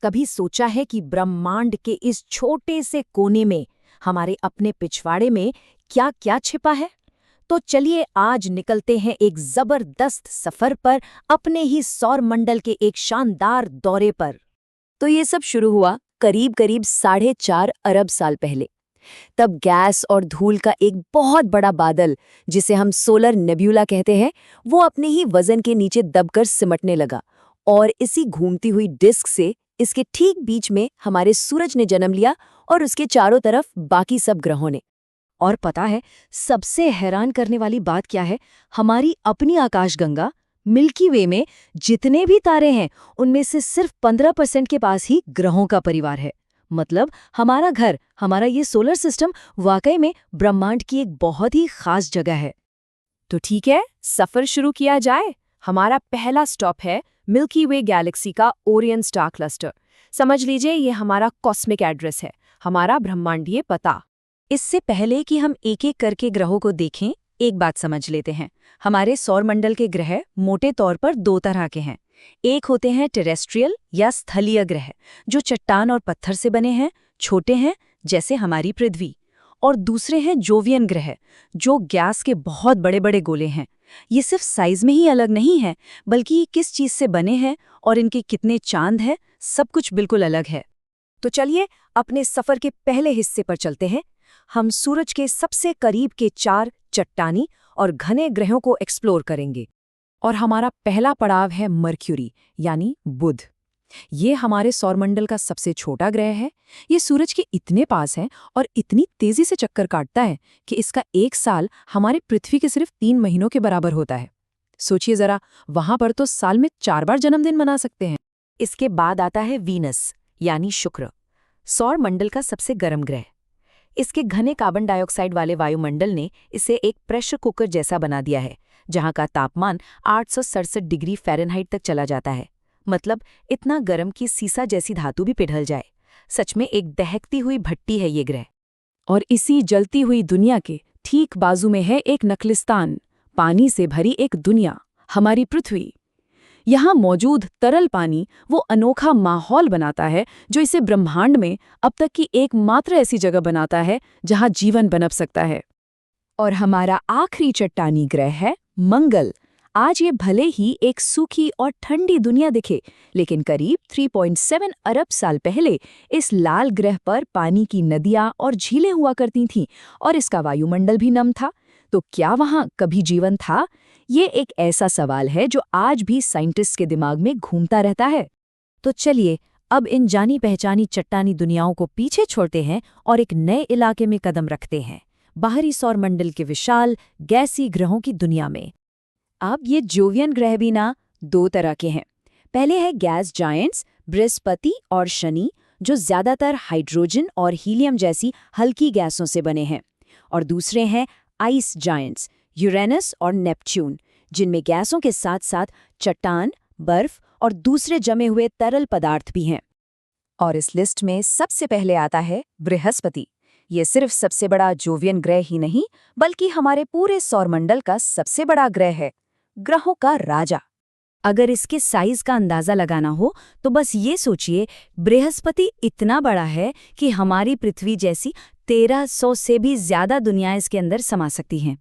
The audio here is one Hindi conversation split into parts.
कभी सोचा है कि ब्रह्मांड के इस छोटे से कोने में, हमारे अपने पिछवाड़े में क्या क्या छिपा है? तो चलिए आज निकलते हैं एक जबरदस्त सफर पर, अपने ही सौर मंडल के एक शानदार दौरे पर। तो ये सब शुरू हुआ करीब करीब 4.5 अरब साल पहले। तब गैस और धूल का एक बहुत बड़ा बादल, जिसे हम सोलर नेब्यूला कहते हैं, वो अपने ही वजन के नीचे दबकर सिमटने लगा। और इसी घूमती हुई डिस्क से इसके ठीक बीच में हमारे सूरज ने जन्म लिया और उसके चारों तरफ बाकी सब ग्रहों ने। और पता है सबसे हैरान करने वाली बात क्या है? हमारी अपनी आकाशगंगा मिल्की वे में जितने भी तारे हैं उनमें से सिर्फ 15% के पास ही ग्रहों का परिवार है। मतलब हमारा घर, हमारा ये सोलर सिस्टम वाकई में ब्रह्मांड की एक बहुत ही खास जगह है। तो ठीक है, सफर शुरू किया जाए। हमारा पहला स्टॉप है मिल्की वे गैलेक्सी का ओरियन स्टार क्लस्टर। समझ लीजिए ये हमारा कॉस्मिक एड्रेस है, हमारा ब्रह्मांडीय पता। इससे पहले कि हम एक एक करके ग्रहों को देखें, एक बात समझ लेते हैं। हमारे सौरमंडल के ग्रह मोटे तौर पर 2 तरह के हैं। एक होते हैं टेरेस्ट्रियल या स्थलीय ग्रह, जो चट्टान और पत्थर से बने हैं, छोटे हैं जैसे हमारी पृथ्वी। और दूसरे हैं जोवियन ग्रह, जो गैस के बहुत बड़े बड़े गोले हैं। ये सिर्फ साइज में ही अलग नहीं है, बल्कि ये किस चीज से बने हैं और इनके कितने चांद हैं, सब कुछ बिल्कुल अलग है। तो चलिए अपने सफर के पहले हिस्से पर चलते हैं। हम सूरज के सबसे करीब के 4 चट्टानी और घने ग्रहों को एक्सप्लोर करेंगे। और हमारा पहला पड़ाव है मर्क्यूरी यानी बुध। ये हमारे सौरमंडल का सबसे छोटा ग्रह है। ये सूरज के इतने पास है और इतनी तेजी से चक्कर काटता है कि इसका 1 साल हमारे पृथ्वी के सिर्फ 3 महीनों के बराबर होता है। सोचिए जरा, वहां पर तो साल में 4 बार जन्मदिन मना सकते हैं। इसके बाद आता है वीनस यानी शुक्र, सौरमंडल का सबसे गर्म ग्रह। इसके घने कार्बन डाइऑक्साइड वाले वायुमंडल ने इसे एक प्रेशर कुकर जैसा बना दिया है, जहां का तापमान 867 डिग्री फ़ारेनहाइट तक चला जाता है। मतलब इतना गर्म कि सीसा जैसी धातु भी पिघल जाए। सच में एक दहकती हुई भट्टी है ये ग्रह। और इसी जलती हुई दुनिया के ठीक बाजू में है एक नखलिस्तान, पानी से भरी एक दुनिया, हमारी पृथ्वी। यहाँ मौजूद तरल पानी वो अनोखा माहौल बनाता है जो इसे ब्रह्मांड में अब तक की एकमात्र ऐसी जगह बनाता है जहाँ जीवन पनप सकता है। और हमारा आखिरी चट्टानी ग्रह है मंगल। आज ये भले ही एक सूखी और ठंडी दुनिया दिखे, लेकिन करीब 3.7 अरब साल पहले इस लाल ग्रह पर पानी की नदियां और झीलें हुआ करती थीं और इसका वायुमंडल भी नम था। तो क्या वहां कभी जीवन था? ये एक ऐसा सवाल है जो आज भी साइंटिस्ट के दिमाग में घूमता रहता है। तो चलिए अब इन जानी पहचानी चट्टानी दुनियाओं को पीछे छोड़ते हैं और एक नए इलाके में कदम रखते हैं, बाहरी सौरमंडल के विशाल गैसी ग्रहों की दुनिया में। अब ये जोवियन ग्रह भी ना 2 तरह के हैं। पहले है गैस जायंट्स बृहस्पति और शनि, जो ज्यादातर हाइड्रोजन और हीलियम जैसी हल्की गैसों से बने हैं। और दूसरे हैं आइस जायंट्स यूरेनस और नेपच्यून, जिनमें गैसों के साथ साथ चट्टान, बर्फ और दूसरे जमे हुए तरल पदार्थ भी हैं। और इस लिस्ट में सबसे पहले आता है बृहस्पति। ये सिर्फ सबसे बड़ा जोवियन ग्रह ही नहीं, बल्कि हमारे पूरे सौरमंडल का सबसे बड़ा ग्रह है, ग्रहों का राजा। अगर इसके साइज का अंदाजा लगाना हो तो बस ये सोचिए, बृहस्पति इतना बड़ा है कि हमारी पृथ्वी जैसी 1300 से भी ज्यादा दुनिया इसके अंदर समा सकती हैं।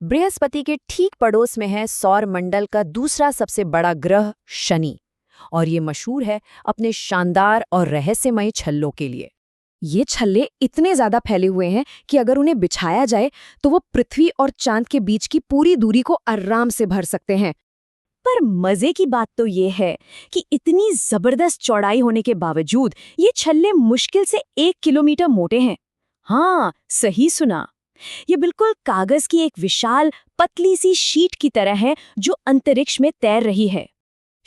बृहस्पति के ठीक पड़ोस में है सौरमंडल का दूसरा सबसे बड़ा ग्रह शनि, और ये मशहूर है अपने शानदार और रहस्यमय छल्लों के लिए। ये छल्ले इतने ज्यादा फैले हुए हैं कि अगर उन्हें बिछाया जाए तो वो पृथ्वी और चांद के बीच की पूरी दूरी को आराम से भर सकते हैं। पर मजे की बात तो ये है कि इतनी जबरदस्त चौड़ाई होने के बावजूद ये छल्ले मुश्किल से 1 किलोमीटर मोटे हैं। हाँ, सही सुना। ये बिल्कुल कागज की एक विशाल पतली सी शीट की तरह है जो अंतरिक्ष में तैर रही है।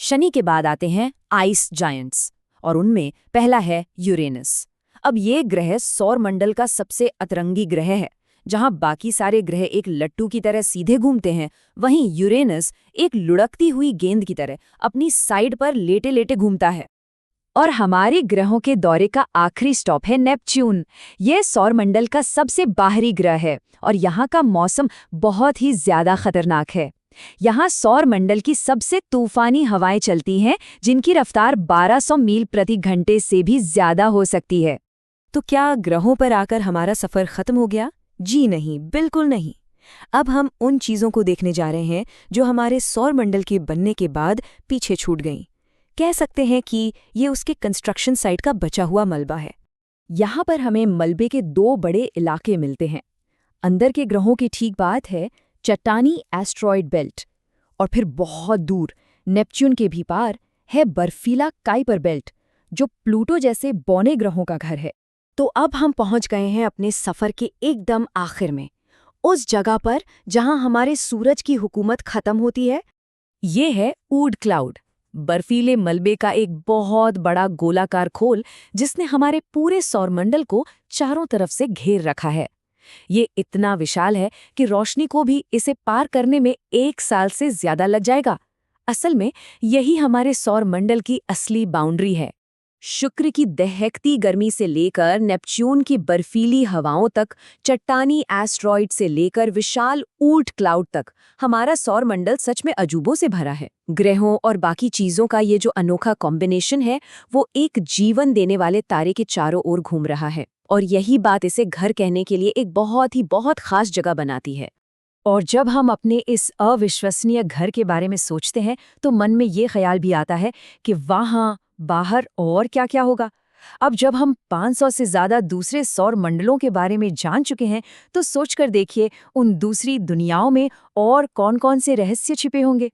शनि के बाद आते हैं आइस जायंट्स, और उनमें पहला है यूरेनस। अब ये ग्रह सौरमंडल का सबसे अतरंगी ग्रह है। जहां बाकी सारे ग्रह एक लट्टू की तरह सीधे घूमते हैं, वहीं यूरेनस एक लुढ़कती हुई गेंद की तरह अपनी साइड पर लेटे लेटे घूमता है। और हमारे ग्रहों के दौरे का आखिरी स्टॉप है नेपच्यून। यह सौरमंडल का सबसे बाहरी ग्रह है और यहाँ का मौसम बहुत ही ज्यादा खतरनाक है। यहाँ सौर मंडल की सबसे तूफानी हवाएं चलती हैं, जिनकी रफ्तार 1200 मील प्रति घंटे से भी ज्यादा हो सकती है। तो क्या ग्रहों पर आकर हमारा सफर खत्म हो गया? जी नहीं, बिल्कुल नहीं। अब हम उन चीजों को देखने जा रहे हैं जो हमारे सौर मंडल के बनने के बाद पीछे छूट गईं। कह सकते हैं कि ये उसके कंस्ट्रक्शन साइट का बचा हुआ मलबा है। यहाँ पर हमें मलबे के 2 बड़े इलाके मिलते हैं। अंदर के ग्रहों की ठीक बात है चट्टानी एस्ट्रॉयड बेल्ट, और फिर बहुत दूर नेपच्यून के भी पार है बर्फीला काइपर बेल्ट, जो प्लूटो जैसे बौने ग्रहों का घर है। तो अब हम पहुंच गए हैं अपने सफर के एकदम आखिर में, उस जगह पर जहां हमारे सूरज की हुकूमत खत्म होती है। ये है ऊड क्लाउड, बर्फीले मलबे का एक बहुत बड़ा गोलाकार खोल जिसने हमारे पूरे सौरमंडल को चारों तरफ से घेर रखा है। ये इतना विशाल है कि रोशनी को भी इसे पार करने में 1 साल से ज्यादा लग जाएगा। असल में यही हमारे सौरमंडल की असली बाउंड्री है। शुक्र की दहकती गर्मी से लेकर नेपच्यून की बर्फीली हवाओं तक, चट्टानी एस्ट्रॉइड से लेकर विशाल ऊर्ट क्लाउड तक, हमारा सौरमंडल सच में अजूबों से भरा है। ग्रहों और बाकी चीजों का ये जो अनोखा कॉम्बिनेशन है, वो एक जीवन देने वाले तारे के चारों ओर घूम रहा है, और यही बात इसे घर कहने के लिए एक बहुत खास जगह बनाती है। और जब हम अपने इस अविश्वसनीय घर के बारे में सोचते हैं तो मन में ये ख्याल भी आता है कि वहाँ बाहर और क्या-क्या होगा। अब जब हम 500 से ज़्यादा दूसरे सौर मंडलों के बारे में जान चुके हैं, तो सोचकर देखिए उन दूसरी दुनियाओं में और कौन-कौन से रहस्य छिपे होंगे।